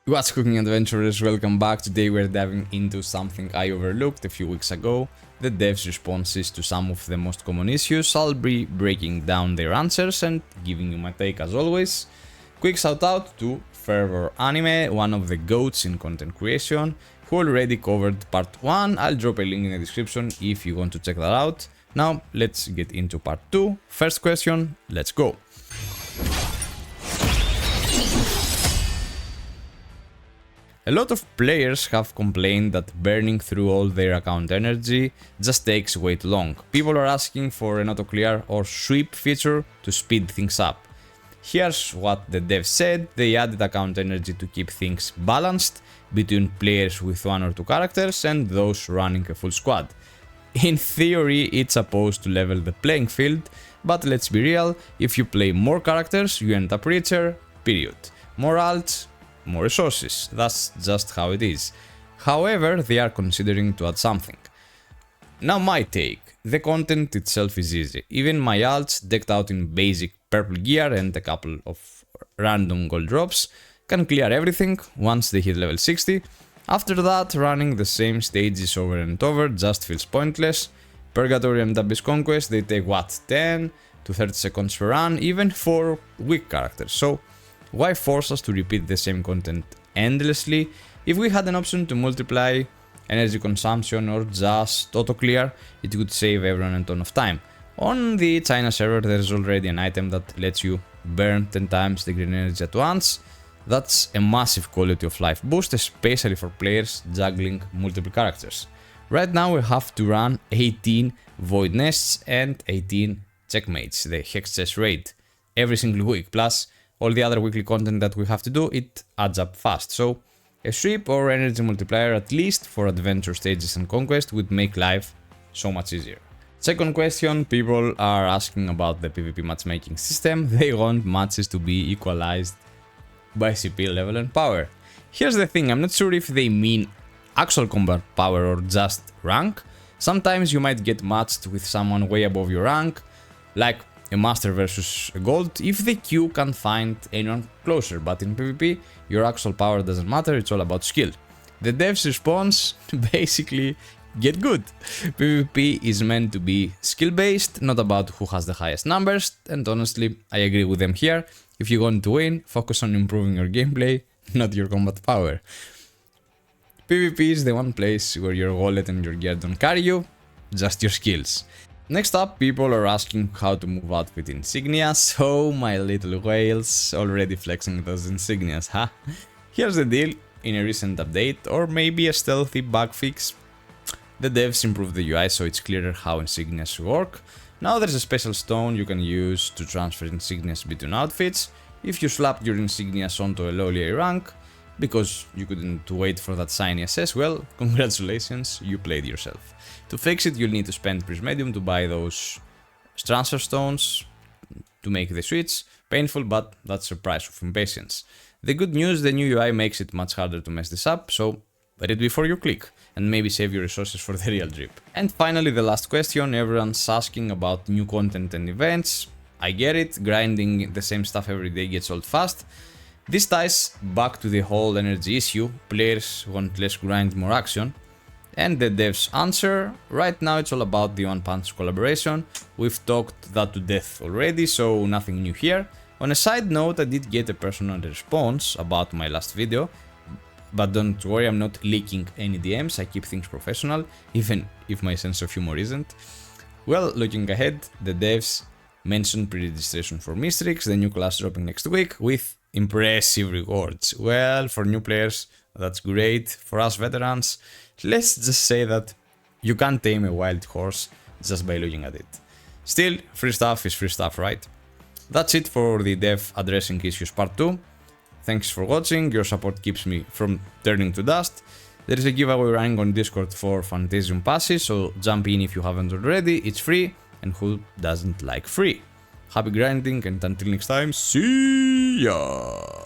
What's cooking, adventurers? Welcome back. Today we're diving into something I overlooked a few weeks ago, the devs' responses to some of the most common issues. I'll be breaking down their answers and giving you my take as always. Quick shout out to Fervor Anime, one of the GOATs in content creation, who already covered part 1. I'll drop a link in the description if you want to check that out. Now let's get into part 2. First question, let's go. A lot of players have complained that burning through all their account energy just takes way too long. People are asking for an auto-clear or sweep feature to speed things up. Here's what the devs said: they added account energy to keep things balanced between players with 1 or 2 characters and those running a full squad. In theory, it's supposed to level the playing field, but let's be real, if you play more characters, you end up richer, period. More alts, more resources, that's just how it is. However, they are considering to add something. Now my take, the content itself is easy. Even my alts, decked out in basic purple gear and a couple of random gold drops, can clear everything once they hit level 60. After that, running the same stages over and over just feels pointless. Purgatory and Abyss Conquest, they take what, 10 to 30 seconds per run, even for weak characters. So why force us to repeat the same content endlessly? If we had an option to multiply energy consumption or just auto-clear, it would save everyone a ton of time. On the China server there's already an item that lets you burn 10 times the green energy at once. That's a massive quality of life boost, especially for players juggling multiple characters. Right now we have to run 18 void nests and 18 checkmates, the hex chess raid, every single week, plus all the other weekly content that we have to do. It adds up fast. So a sweep or energy multiplier, at least for adventure stages and conquest, would make life so much easier. Second question, people are asking about the PvP matchmaking system. They want matches to be equalized by CP level and power. Here's the thing, I'm not sure if they mean actual combat power or just rank. Sometimes you might get matched with someone way above your rank, like a master versus a gold, if the queue can find anyone closer, but in PvP, your actual power doesn't matter, it's all about skill. The devs' response, basically, get good. PvP is meant to be skill-based, not about who has the highest numbers, and honestly, I agree with them here. If you want to win, focus on improving your gameplay, not your combat power. PvP is the one place where your wallet and your gear don't carry you, just your skills. Next up, people are asking how to move outfit insignia, so my little whales already flexing those insignias, huh? Here's the deal, in a recent update, or maybe a stealthy bug fix, the devs improved the UI so it's clearer how insignias work. Now there's a special stone you can use to transfer insignias between outfits. If you slapped your insignias onto a lowly rank, because you couldn't wait for that shiny SS, well, congratulations, you played yourself. To fix it, you'll need to spend Prismedium to buy those transfer stones to make the switch. Painful, but that's the price of impatience. The good news, the new UI makes it much harder to mess this up, so read it before you click, and maybe save your resources for the real drip. And finally, the last question, everyone's asking about new content and events. I get it, grinding the same stuff every day gets old fast. This ties back to the whole energy issue, players want less grind, more action. And the devs answer, right now it's all about the One Punch collaboration. We've talked that to death already, so nothing new here. On a side note, I did get a personal response about my last video, but don't worry, I'm not leaking any DMs, I keep things professional, even if my sense of humor isn't. Well, looking ahead, the devs mentioned pre-registration for Mystrix, the new class dropping next week, with impressive rewards. Well, for new players, that's great. For us veterans, let's just say that you can't tame a wild horse just by looking at it. Still, free stuff is free stuff, right? That's it for the dev addressing issues part 2. Thanks for watching, your support keeps me from turning to dust. There is a giveaway running on Discord for Fantasium passes, so jump in if you haven't already, it's free, and who doesn't like free? Happy grinding, and until next time, see ya!